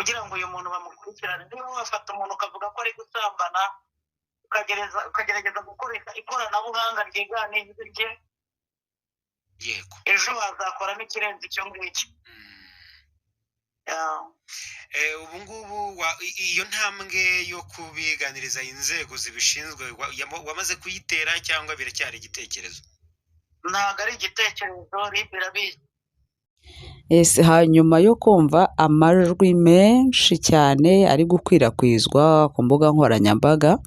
kugira ngo uyu muntu bamukurikirane. Niba wafata umuntu ukavuga ko ari gusambana ukagerageza gukoresha ikoranabuhanga ryigana ijwi rye, yego, ejo wazakoramo ikirenze icyo ngicyo. ubu ngubu iyo ntambwe yo kubiganiriza inzego zibishinzwe wamaze kuyitera cyangwa biracyari igitekerezo? Ntabwo ari igitekerezo, RIB irabizi. Hanyuma yo kumva amajwi menshi cyane ari gukwirakwizwa ku mbuga nkoranyambaga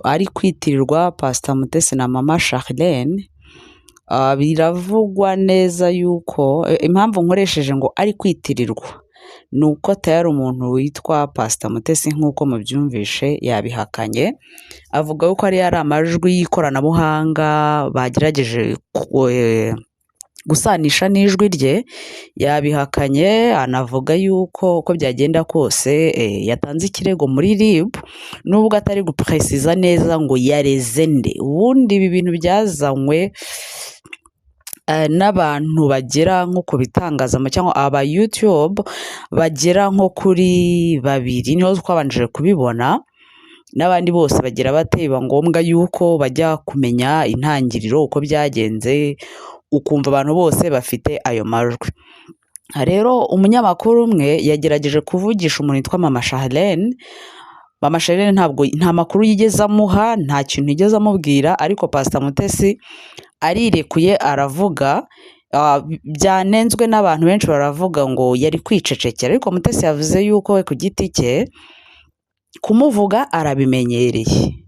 ari kwitirirwa Pastor Mutesi na Mama Charlene, biravugwa neza yuko impamvu nkoresheje ngo ari kwitirirwa ni uko tayari umuntu witwa Pastor Mutesi nk'uko mubyumvishe yabihakanye, avuga yuko ari amajwi y'ikoranabuhanga bagerageje gusanisha n'ijwi rye. Yabihakanye, anavuga yuko uko byagenda kose yatanze ikirego muri RIB, nubwo atari gupresiza neza ngo yareze nde. Ubundi ibi bintu byazanywe n'abantu bagera nko ku bitangazamakuru cyangwa aba YouTube bagera nko kuri 2 niho twabanjije kubibona, n'abandi bose bagira bateba ngombwa yuko bajya kumenya intangiriro uko byagenze, ukumva abantu bose bafite ayo majwi. Rero umunyamakuru umwe yagerageje kuvugisha umuntu witwa Mama Charlene. Mama Charlene nta makuru yigeze amuha, nta kintu yigeze amubwira, ariko Pastor Mutesi arirekuye aravuga. Byanenzwe n'abantu benshi baravuga ngo yari kwicecekera, ariko Mutesi yavuze yuko we ku giti cye kumuvuga arabimenyereye,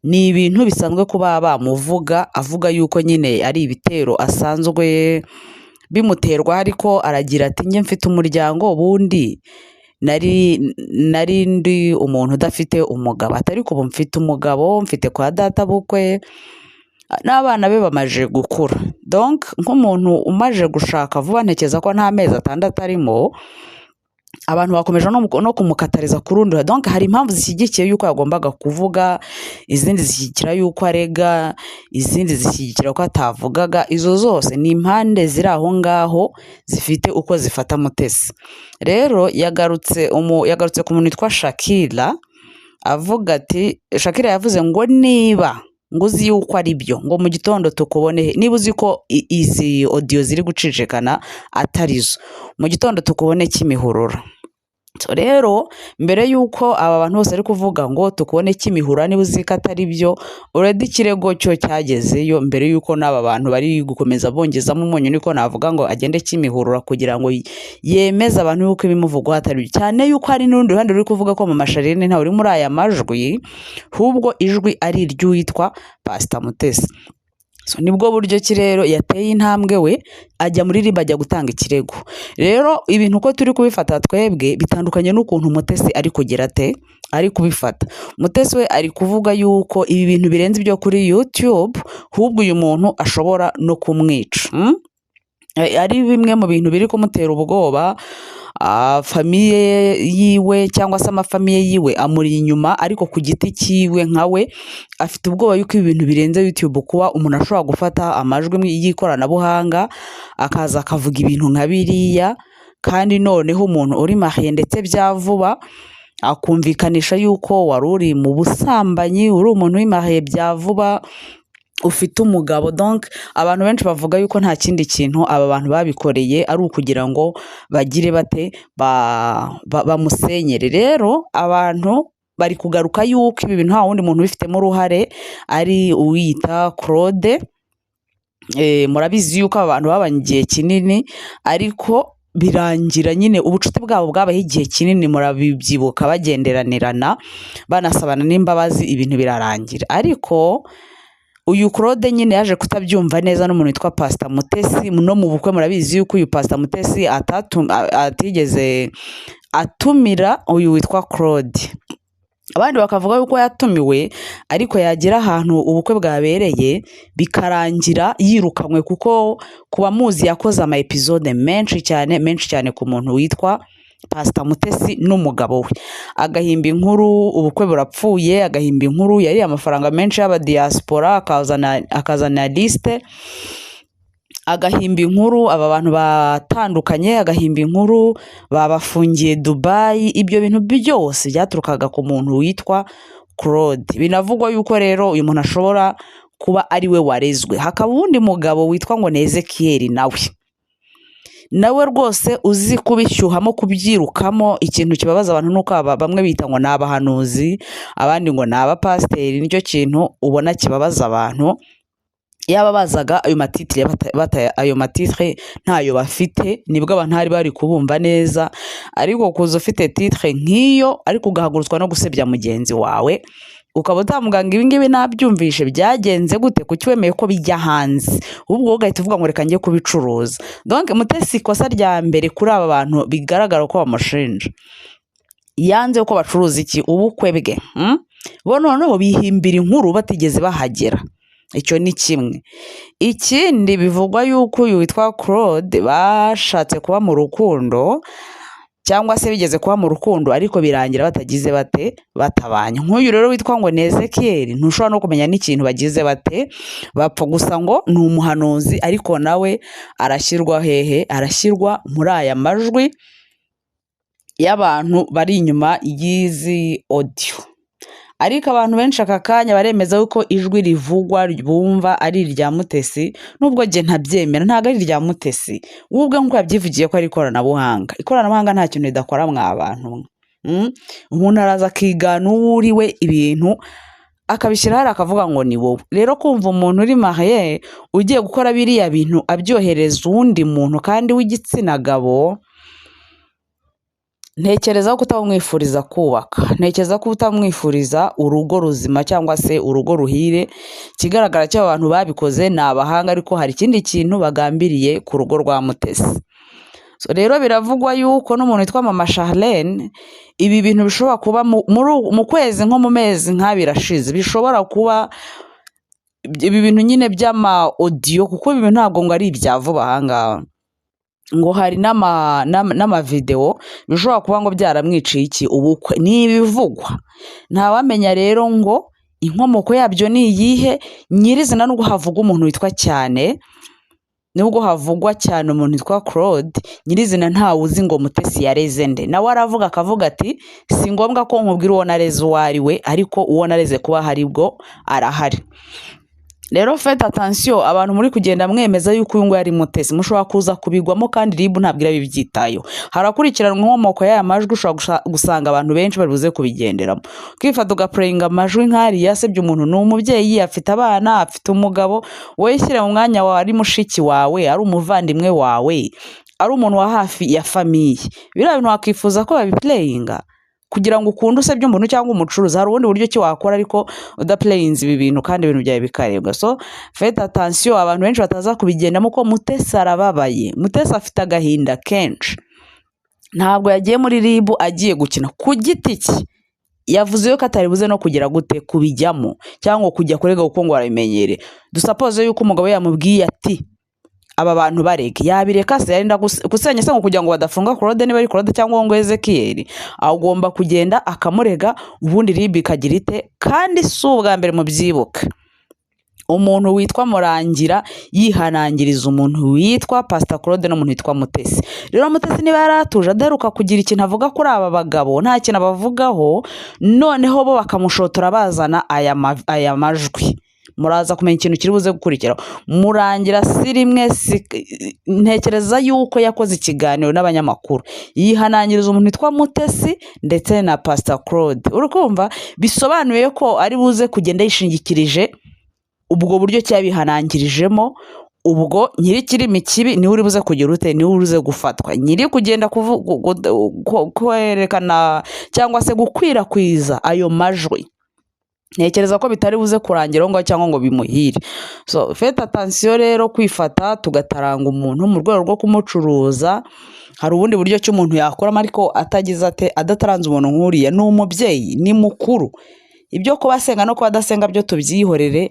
ni ibintu bisanzwe kuba bamuvuga, avuga yuko nyine ari ibitero asanzwe bimuterwa, ariko aragira ati njye mfite umuryango, ubundi nari ndi umuntu udafite umugabo, atari ko ubu mfite umugabo, mfite kwa data bukwe n'abana be bamaje gukura. Donc nk'umuntu umaje gushaka vuba, ntekereza ko nta mezi 6 arimo, abantu bakomeje no kumukatariza kurundura. Donc hari impamvu zishyigikiye yuko yagombaga kuvuga, izindi zishyigikira yuko arega, izindi zishyigikira ko atavugaga. Izo zose ni impande ziri aho ngaho zifite uko zifata Mutesi. Rero yagarutse ku muntu witwa Shakira, avuga ati, Shakira yavuze ngo niba ngo uzi yuko ari byo, ngo mu gitondo tukubone, niba uzi ko izi audio ziri gucicikana atarizo, mu gitondo tukubone Kimihurura. Rero mbere yuko aba bantu bose ari kuvuga ngo tukubone Kimihurura, niba uzi ko atari byo, already ikirego cyo cyagezeyo mbere yuko n'aba bantu bari gukomeza bongezamo umunyu, niko navuga ngo agende Kimihurura kugira ngo yemeze abantu yuko ibimuvugwa atari byo, cyane yuko hari n'urundi ruhande ruri kuvuga ko Mama Charlene ntawe uri muri aya majwi, hubwo ijwi ari iry'uwitwa Pastor Mutesi. Nibwo buryo ki rero yateye intambwe we ajya muri RIB ajya gutanga ikirego. Rero ibintu uko turi kubifata twebwe bitandukanye n'ukuntu Mutesi ari kugira ari kubifata. Mutesi we ari kuvuga yuko ibi bintu birenze ibyo kuri YouTube, hubwo uyu muntu ashobora no kumwica. Ari bimwe mu bintu biri kumutera ubwoba. Famiye yiwe cyangwa se amafamiye yiwe amuri inyuma, ariko ku giti cyiwe nkawe afite ubwoba yuko ibintu birenze YouTube, kuba umuntu ashobora gufata amajwi y'ikoranabuhanga akaza akavuga ibintu nka biriya, kandi noneho umuntu uri mariye ndetse byavuba akumvikanisha yuko wari uri mu busambanyi, uri umuntu w'imariye byavuba, ufite umugabo. Donc abantu benshi bavuga yuko nta kindi kintu aba bantu babikoreye ari ukugira ngo bagire bate bamusenyere. Rero abantu bari kugaruka yuko ibi bintu nta wundi muntu bifitemo uruhare ari uwita Claude. Murabizi yuko abantu babanye igihe kinini, ariko birangira nyine ubucuti bwabo bwabaho igihe kinini, murabibyibuka bagenderanirana banasabana n'imbabazi, ibintu birarangira. Ariko uyu Claude nyine yaje kutabyumva neza n'umuntu witwa Pastor Mutesi. No mu bukwe murabizi yuko uyu Pastor Mutesi atigeze atumira uyu witwa Claude. Abandi bakavuga yuko yatumiwe, ariko yagira ahantu ubukwe bwabereye bikarangira yirukanywe, kuko kuba muzi yakoze ama episode menshi cyane ku muntu witwa Pastor Mutesi n'umugabo we, agahimba inkuru ubukwe burapfuye, agahimba inkuru yari amafaranga menshi y'aba diaspora, akazana liste agahimba inkuru, aba bantu batandukanye, agahimba inkuru babafungiye Dubai. Ibyo bintu byose byaturukaga ku muntu witwa Claude. Binavugwa yuko rero uyu muntu ashobora kuba ari we warezwe. Hakaba uwundi mugabo witwa ngo ni Ezekiel, nawe rwose uzi kubishyuhamo, kubyirukamo. Ikintu kibabaza abantu nuko bamwe bita ngo ni abahanuzi, abandi ngo ni abapasiteri. Nicyo kintu ubona kibabaza abantu. Yaba bazaga ayo matitire ayo matitire ntayo bafite, nibwo abantu bari bari kubumva neza. Ariko kuza ufite titire nk'iyo ariko ugahagurutswa no gusebya mugenzi wawe, ukaba utamuganga ibi ngibi nabyumvishe byagenze gute, kuki wemeye ko bijya hanze, ubwo ugahita uvuga ngo reka njye kubicuruza. Donc Mutesi ikosa rya mbere kuri aba bantu bigaragara ko bamushinja, yanze ko bacuruza iki, ubukwe bwe. Bo noneho bihimbira inkuru batigeze bahagera. Icyo ni kimwe. Ikindi bivugwa yuko uyu witwa Claude bashatse kuba mu rukundo, cyangwa se bigeze kuba mu rukundo ariko birangira batagize bate, batabanye. Nk'uyu rero witwa ngo ni Ezekiel, ntushobora no kumenya n'ikintu bagize bate, bapfa gusa ngo ni umuhanuzi, ariko nawe arashyirwa hehe, arashyirwa muri aya majwi y'abantu bari inyuma y'izi audio. Ariko abantu benshi aka kanya baremeza yuko ijwi rivugwa bumva ari irya Mutesi, nubwo je ntabyemera, ntago ari irya Mutesi. Ubwo nkuko yabyivugiye ko ari ikoranabuhanga. Ikoranabuhanga nta kintu ridakora mwa abantu. Umuntu araza akigana uwuriwe ibintu akabishyira hari akavuga ngo ni wowe. Rero kumva umuntu uri marié ugiye gukora biriya bintu abyohereza uwundi muntu kandi w'igitsina gabo, ntekereza ko utamwifuriza kubaka, ntekereza ko utamwifuriza urugo ruzima cyangwa se urugo ruhire. Kigaragara cyo abantu babikoze ni abahanga, ariko hari ikindi kintu bagambiriye ku rugo rwa Mutesi. Rero biravugwa yuko n'umuntu witwa Mama Charlene, ibi bintu bishobora kuba mu kwezi, nko mu mezi nk'abiri ashize, bishobora kuba ibi bintu nyine by'ama audio, kuko ibi bintu ntabwo ngo ari ibya vuba ahangaha, ngo hari n'ama video bishobora kuba ngo byaramwiciye iki, ubukwe. Ni ibivugwa, ntawamenya rero ngo inkomoko yabyo ni iyihe nyirizina. Nubwo havuga umuntu witwa cyane, nubwo havugwa cyane umuntu witwa Claude, nyirizina ntawe uzi ngo Mutesi yareze nde. Nawe aravuga akavuga ati si ngombwa ko nkubwira uwo nareze uwo ari we, ariko uwo nareze kuba hari bwo arahari. Rero faites attention abantu muri kugenda mwemeza yuko uyu ngo yari Mutesi, mushobora kuza kubigwamo kandi RIB ntabwira bibyitayo. Harakurikiranwa inkomoko y'aya majwi, ushobora gusanga abantu benshi bari buze kubigenderamo. Kwifata ugaplayinga amajwi nk'ari yasebye umuntu, ni umubyeyi, afite abana, afite umugabo, wowe shyira mu mwanya wawe, ari mushiki wawe, ari umuvandimwe wawe, ari umuntu wa hafi ya famiye. Biriya bintu wakifuza ko babiplayinga kugira ngo ukunde usebye umuntu cyangwa umucuruzi. Hari ubundi buryo ki wakora ariko udaplayinze ibi bintu kandi ibintu byawe bikarebwa. So faites attention abantu benshi bataza kubigendamo ko Mutesi arababaye. Mutesi afite agahinda kenshi, ntabwo yagiye muri RIB agiye gukina ku giti cye. Yavuze yuko atari buze no kugira gute kubijyamo cyangwa kujya kurega kuko ngo arabimenyere. Dusuppose yuko umugabo yamubwiye ati aba bantu bareke, yabireka se yarinda gusenya se ngo kugira ngo badafunga Claude, niba ari Claude cyangwa ngo Ezekiel, agomba kugenda akamurega, ubundi RIB ikagira ite. Kandi si ubwa mbere mu byibuka umuntu witwa Murangira yihanangiriza umuntu witwa Pastor Claude n'umuntu witwa Mutesi. Rero Mutesi niba yaratuje adaheruka kugira ikintu avuga kuri aba bagabo, nta kintu abavugaho, noneho bo bakamushotora bazana aya majwi, muraza kumenya ikintu kiri buze gukurikira. Murangira si rimwe, ntekereza yuko yakoze ikiganiro n'abanyamakuru yihanangiriza umuntu witwa Mutesi ndetse na Pastor Claude. Urukumva bisobanuye ko ari buze kugenda yishingikirije ubwo buryo cyabihanangirijemo. Ubwo nyiri kirimi kibi niwe uri buze kugira ute, niwe uruze gufatwa. Nyiri kugenda kwerekana cyangwa se gukwirakwiza ayo majwi, ntekereza ko bitari buze kurangira ngo cyangwa ngo bimuhire. So faites attention rero kwifata tugataranga umuntu mu rwego rwo kumucuruza. Hari ubundi buryo cy'umuntu yakoramo ariko atagize ate, adataranze umuntu nk'uriya. Ni umubyeyi, ni mukuru. Ibyo kuba asenga no kuba adasenga byo tubyihorere.